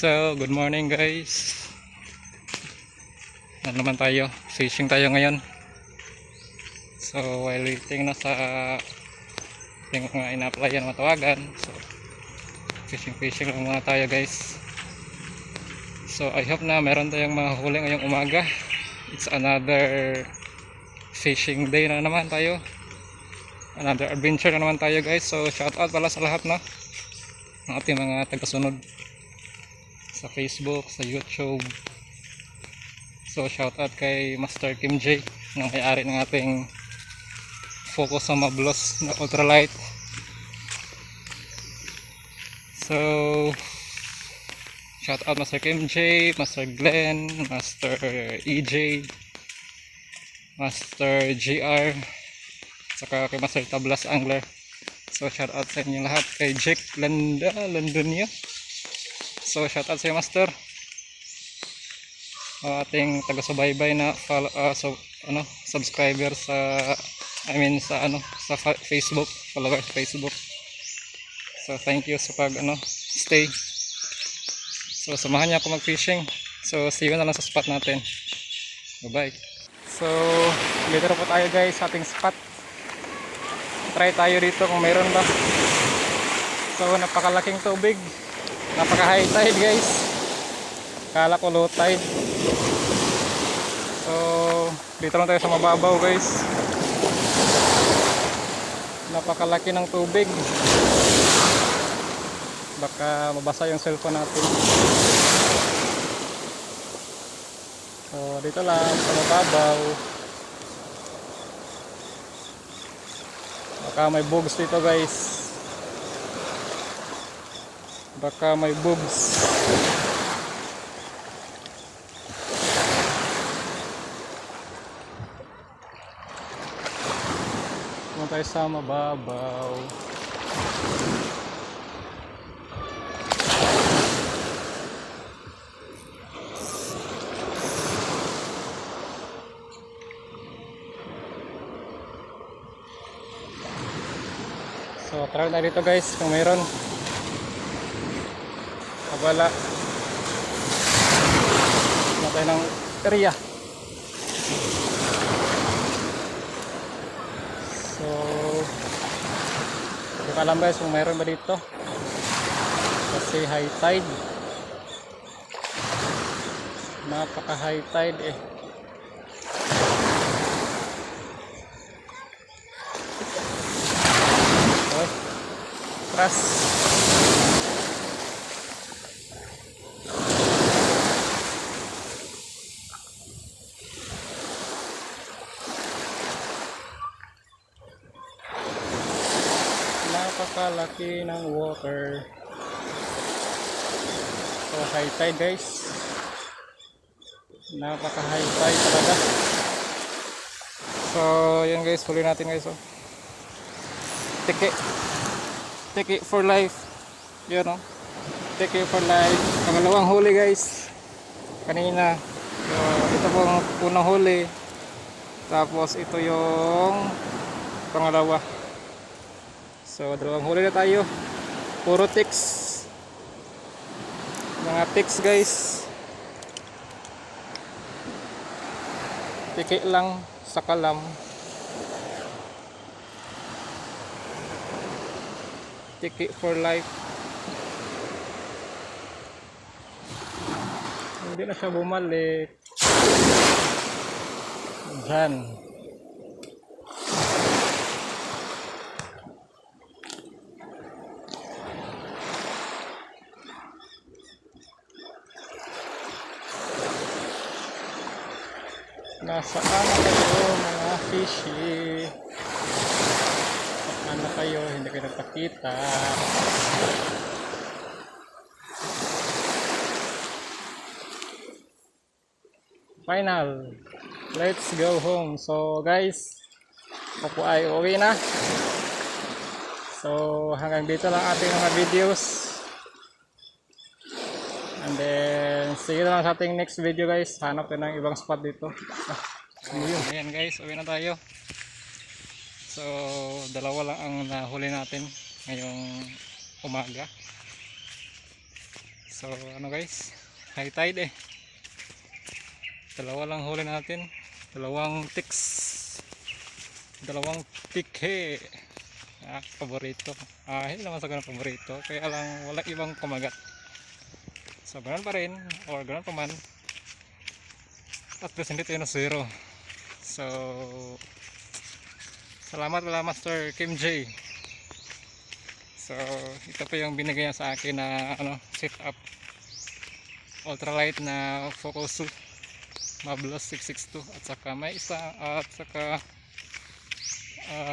So, good morning guys. Ano naman tayo? Fishing tayo ngayon. So, while waiting na sa yung mga ina-applyan matawagan. So, fishing lang muna tayo guys. So, I hope na meron tayong mga huli ngayong umaga. It's another fishing day na naman tayo. Another adventure na naman tayo guys. So, shout out pala sa lahat na ng ating mga tagasunod sa Facebook, sa YouTube. So shout out kay Master Kim J na may-ari ng ating Focus sa Mablos na ultralight. So shout out Master Kim J, Master Glenn, Master EJ, Master GR, saka kay Master Tablas Angler. So shout out sa inyo lahat, kay Jake Landonia. So shout out sa iyo Master, ating taga-subaybay na subscriber sa sa Facebook, follower sa Facebook. So thank you sa pag stay. So samahan niyo ako mag-fishing. So see you na lang sa spot natin. Bye bye. So dito na po tayo guys sa ating spot. Try tayo dito kung mayroon ba. So napakalaking tubig, napaka high tide guys. Kala ko low tide. So dito lang tayo sa mababaw guys. Napakalaki ng tubig. Baka mabasa yung cellphone natin. So dito lang sa mababaw. Baka may bugs dito guys. Baka may bugs. Tayo sa mababaw. So try na dito guys kung mayroon. Wala. Wala tayo ng area. So hindi ko alam guys kung mayroon ba dito kasi high tide, napaka high tide eh. Okay. Tras napakalaki ng water. So high tide guys, napaka high tide talaga. So yun guys, huli natin guys. So tiki for life, yun o, tiki for life. Pangalawang huli guys kanina. So ito po ang unang huli, tapos ito yung pangalawa. So dalawang huli na tayo. Puro ticks. Mga ticks guys. Tiki lang sa kalam. Tiki for life. Hindi na siya bumalik. Diyan. Nasaan na kayo mga fishy? Saan na kayo? Hindi kayo nagpakita. Final. Let's go home. So guys, ako po ay uwi na. So hanggang dito lang ating mga videos. And then see you lang sa ating next video guys. Hanap ko ng ibang spot dito. Ayan guys, uwi na tayo. So dalawa lang ang nahuli natin ngayong umaga. So ano guys, high tide eh. Dalawa lang huli natin. Dalawang tikhe. Paborito. Hindi naman sa ganun paborito. Kaya lang walang ibang kumagat. So ganun pa rin. Or ganun pa man. At present ito yung 0. So salamat wala Master Kim J. So ito pa yung binigay niya sa akin na set up. Ultralight na Focus Mablos 662 at saka may isa at saka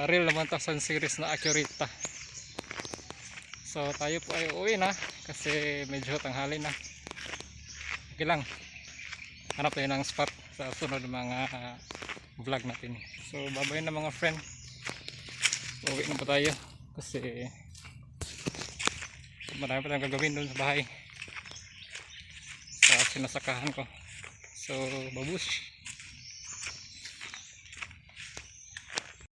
real naman 1000 series na Accurita. So tayo po ay uuwi na kasi medyo tanghali na. Okay lang, hanap tayo ng spot sa sunod mga vlog natin. So babay na mga friend, uuwi na po tayo kasi marami pa tayong gagawin doon sa bahay sa sinasakahan ko. So babush.